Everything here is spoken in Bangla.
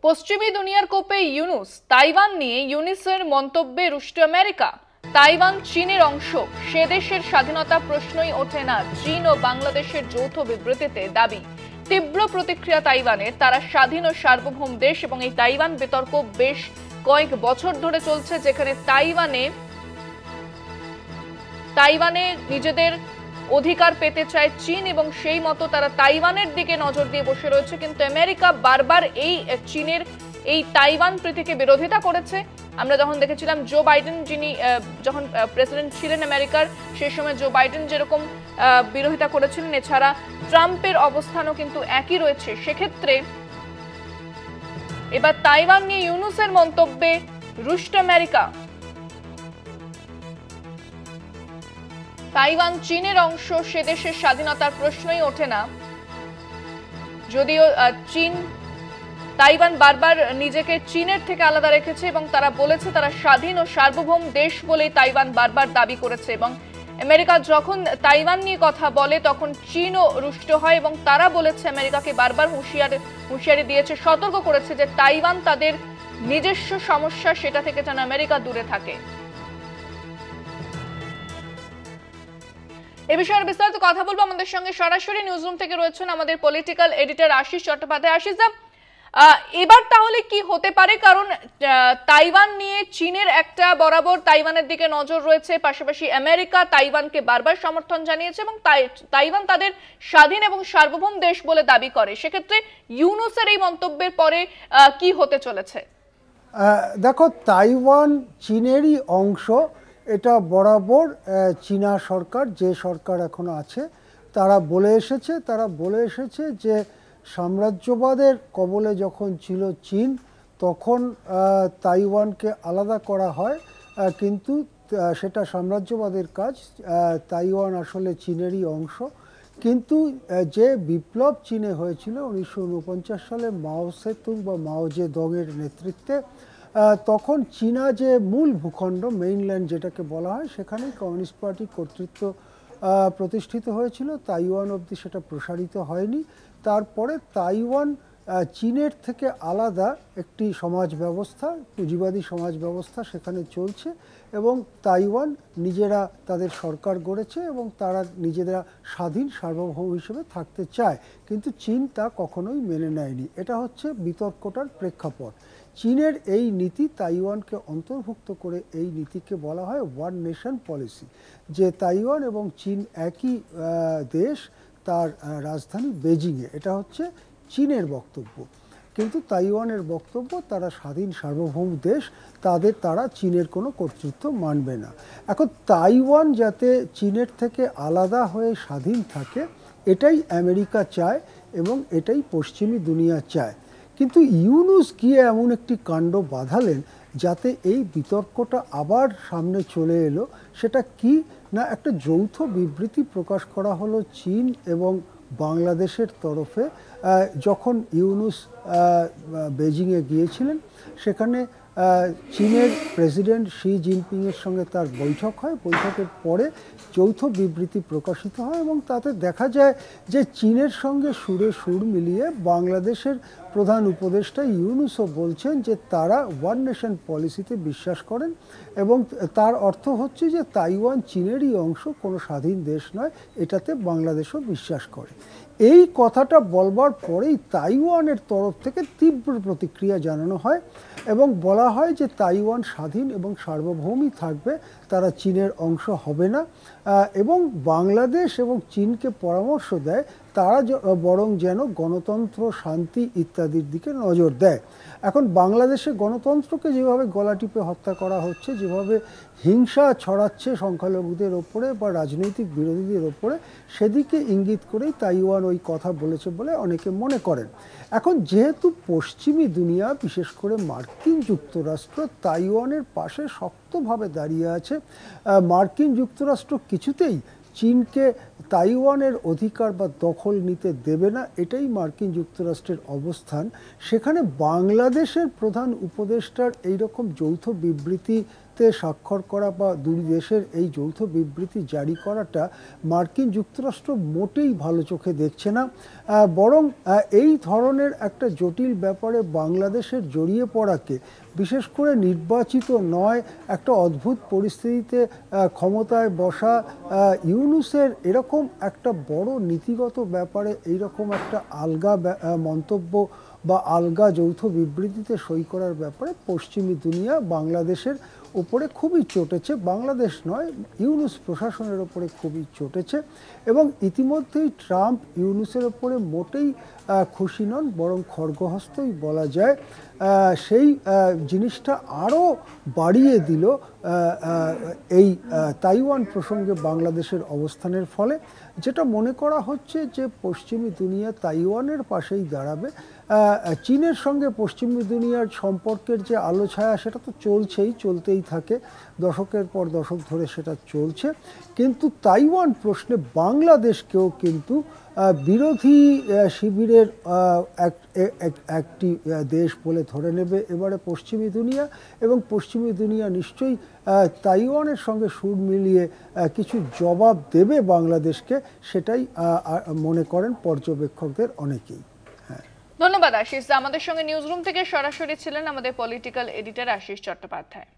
পশ্চিমী দুনিয়ার কোপে ইউনুস, তাইওয়ান নিয়ে ইউনুসের মন্তব্যে রুষ্ট আমেরিকা। তাইওয়ান চীনের অংশ, সে দেশের স্বাধীনতা প্রশ্নই ওঠে না। চীন ও বাংলাদেশের যৌথ বিবৃতিতে দাবি। তীব্র প্রতিক্রিয়া তাইওয়ানের, তারা স্বাধীন ও সার্বভৌম দেশ এবং এই তাইওয়ান বিতর্ক বেশ কয়েক বছর ধরে চলছে, যেখানে তাইওয়ানে নিজেদের অধিকার পেতে চায় চীন এবং সেই মতো তারা তাইওয়ানের দিকে নজর দিয়ে বসে রয়েছে। কিন্তু আমেরিকা বারবার এই চীনের এই তাইওয়ান প্রীতিকে বিরোধিতা করেছে। আমরা যখন দেখেছিলাম জো বাইডেন, যিনি যখন প্রেসিডেন্ট ছিলেন আমেরিকার, সেই সময় জো বাইডেন যেরকম বিরোধিতা করেছিলেন, এছাড়া ট্রাম্পের অবস্থানও কিন্তু একই রয়েছে। সেক্ষেত্রে এবার তাইওয়ান নিয়ে ইউনুসের মন্তব্যে রুষ্ট আমেরিকা। তাইওয়ান চীনের অংশ, সে দেশের স্বাধীনতার প্রশ্নই ওঠে না। যদিও তাইওয়ান বারবার নিজেকে চীনের থেকে আলাদা রেখেছে এবং তারা বলেছে তারা স্বাধীন ও সার্বভৌম দেশ বলেই তাইওয়ান বারবার দাবি করেছে। এবং আমেরিকা যখন তাইওয়ান নিয়ে কথা বলে তখন চীনও রুষ্ট হয় এবং তারা বলেছে, আমেরিকাকে বারবার হুঁশিয়ারি দিয়েছে, সতর্ক করেছে যে তাইওয়ান তাদের নিজস্ব সমস্যা, সেটা থেকে যেন আমেরিকা দূরে থাকে। এ বিষয়ে বিস্তারিত কথা বলবো। আমাদের সঙ্গে সরাসরি নিউজরুম থেকে রয়েছেন আমাদের পলিটিক্যাল এডিটর আশিস চট্টোপাধ্যায়। আশিস দা, এবার তাহলে কি হতে পারে? কারণ তাইওয়ান নিয়ে চীনের একটা বরাবর তাইওয়ানের দিকে নজর রয়েছে, পাশাপাশি আমেরিকা তাইওয়ানকে বারবার সমর্থন জানিয়েছে এবং তাইওয়ান তাদের স্বাধীন এবং সার্বভৌম দেশ বলে দাবি করে। সেক্ষেত্রে ইউনুসের এই মন্তব্যের পরে কি হতে চলেছে? দেখো, তাইওয়ান চীনেরই অংশ, এটা বরাবর চীনা সরকার, যে সরকার এখনো আছে, তারা বলে এসেছে যে সাম্রাজ্যবাদের কবলে যখন ছিল চীন, তখন তাইওয়ানকে আলাদা করা হয়, কিন্তু সেটা সাম্রাজ্যবাদের কাজ। তাইওয়ান আসলে চীনেরই অংশ। কিন্তু যে বিপ্লব চীনে হয়েছিল 1949 সালে মাও সেতুং বা মাও জেদংয়ের নেতৃত্বে, তখন চীনা যে মূল ভূখণ্ড, মেইনল্যান্ড যেটাকে বলা হয়, সেখানেই কমিউনিস্ট পার্টি কর্তৃত্ব প্রতিষ্ঠিত হয়েছিল। তাইওয়ান অবধি সেটা প্রসারিত হয়নি। তারপরে তাইওয়ান চীনের থেকে আলাদা একটি সমাজ ব্যবস্থা, পুঁজিবাদী সমাজ ব্যবস্থা সেখানে চলছে এবং তাইওয়ান নিজেরা তাদের সরকার গড়েছে এবং তারা নিজেরা স্বাধীন সার্বভৌম হিসেবে থাকতে চায়, কিন্তু চীন তা কখনোই মেনে নেয়নি। এটা হচ্ছে বিতর্কটার প্রেক্ষাপট। চীনের এই নীতি, তাইওয়ানকে অন্তর্ভুক্ত করে এই নীতিকে বলা হয় ওয়ান নেশন পলিসি, যে তাইওয়ান এবং চীন একই দেশ, তার রাজধানী বেজিংয়ে। এটা হচ্ছে চীনের বক্তব্য। কিন্তু তাইওয়ানের বক্তব্য তারা স্বাধীন সার্বভৌম দেশ, তারা চীনের কোনো কর্তৃত্ব মানবে না। এখন তাইওয়ান যাতে চীনের থেকে আলাদা হয়ে স্বাধীন থাকে, এটাই আমেরিকা চায় এবং এটাই পশ্চিমী দুনিয়া চায়। কিন্তু ইউনুস গিয়ে এমন একটি কাণ্ড বাঁধালেন যাতে এই বিতর্কটা আবার সামনে চলে এলো। সেটা কি না, একটা যৌথ বিবৃতি প্রকাশ করা হলো চীন এবং বাংলাদেশের তরফে। যখন ইউনুস বেজিংয়ে গিয়েছিলেন, সেখানে চীনের প্রেসিডেন্ট শি জিনপিংয়ের সঙ্গে তার বৈঠক হয়। বৈঠকের পরে যৌথ বিবৃতি প্রকাশিত হয় এবং তাতে দেখা যায় যে চীনের সঙ্গে সুরে সুর মিলিয়ে বাংলাদেশের প্রধান উপদেষ্টা ইউনুসও বলছেন যে তারা ওয়ান নেশন পলিসিতে বিশ্বাস করেন এবং তার অর্থ হচ্ছে যে তাইওয়ান চীনেরই অংশ, কোনো স্বাধীন দেশ নয়, এটাতে বাংলাদেশও বিশ্বাস করে। এই কথাটা বলবার পরেই তাইওয়ানের তরফ থেকে তীব্র প্রতিক্রিয়া জানানো হয় এবং বলা হয় যে তাইওয়ান স্বাধীন এবং সার্বভৌমই থাকবে, তারা চীনের অংশ হবে না। এবং বাংলাদেশ এবং চীনকে পরামর্শ দেয় তারা বরং যেন গণতন্ত্র, শান্তি ইত্যাদির দিকে নজর দেয়। এখন বাংলাদেশে গণতন্ত্রকে যেভাবে গলা টিপে হত্যা করা হচ্ছে, যেভাবে হিংসা ছড়াচ্ছে সংখ্যালঘুদের ওপরে বা রাজনৈতিক বিরোধীদের ওপরে, সেদিকে ইঙ্গিত করেই তাইওয়ান ওই কথা বলেছে বলে অনেকে মনে করেন। এখন যেহেতু পশ্চিমী দুনিয়া, বিশেষ করে মার্কিন যুক্তরাষ্ট্র, তাইওয়ানের পাশে শক্তভাবে দাঁড়িয়ে আছে, মার্কিন যুক্তরাষ্ট্র কিছুতেই চীনকে তাইওয়ানের অধিকার বা দখল নিতে দেবে না, এটাই মার্কিন যুক্তরাষ্ট্রের অবস্থান। সেখানে বাংলাদেশের প্রধান উপদেষ্টার এইরকম যৌথ বিবৃতি বিবৃতিতে স্বাক্ষর করা বা দুই দেশের এই যৌথ বিবৃতি জারি করাটা মার্কিন যুক্তরাষ্ট্র মোটেই ভালো চোখে দেখছে না, বরং এই ধরনের একটা জটিল ব্যাপারে বাংলাদেশের জড়িয়ে পড়াকে, বিশেষ করে নির্বাচিত নয় একটা অদ্ভুত পরিস্থিতিতে ক্ষমতায় বসা ইউনূসের এরকম একটা বড় নীতিগত ব্যাপারে এইরকম একটা আলগা মন্তব্য বা আলগা যৌথ বিবৃতিতে সই করার ব্যাপারে পশ্চিমী দুনিয়া বাংলাদেশের উপরে খুবই চটেছে। বাংলাদেশ নয়, ইউনূস প্রশাসনের ওপরে খুবই চটেছে এবং ইতিমধ্যেই ট্রাম্প ইউনূসের ওপরে মোটেই খুশি নন, বরং খড়গহস্তই বলা যায়। সেই জিনিসটা আরও বাড়িয়ে দিল এই তাইওয়ান প্রসঙ্গে বাংলাদেশের অবস্থানের ফলে, যেটা মনে করা হচ্ছে যে পশ্চিমী দুনিয়া তাইওয়ানের পাশেই দাঁড়াবে। চীনের সঙ্গে পশ্চিমী দুনিয়ার সম্পর্কের যে আলো ছায়া সেটা তো চলতেই থাকে, দশকের পর দশক ধরে সেটা চলছে, কিন্তু তাইওয়ান প্রশ্নে বাংলাদেশকেও কিন্তু বিরোধী শিবিরের একটি দেশ বলে ধরে নেবে এবারে পশ্চিমী দুনিয়া, এবং পশ্চিমী দুনিয়া নিশ্চয়ই তাইওয়ানের সঙ্গে সুর মিলিয়ে কিছু জবাব দেবে বাংলাদেশকে, সেটাই মনে করেন পর্যবেক্ষকদের অনেকেই। ধন্যবাদ আশিস। আমাদের সঙ্গে নিউজরুম থেকে সরাসরি ছিলেন আমাদের পলিটিক্যাল এডিটর আশিস চট্টোপাধ্যায়।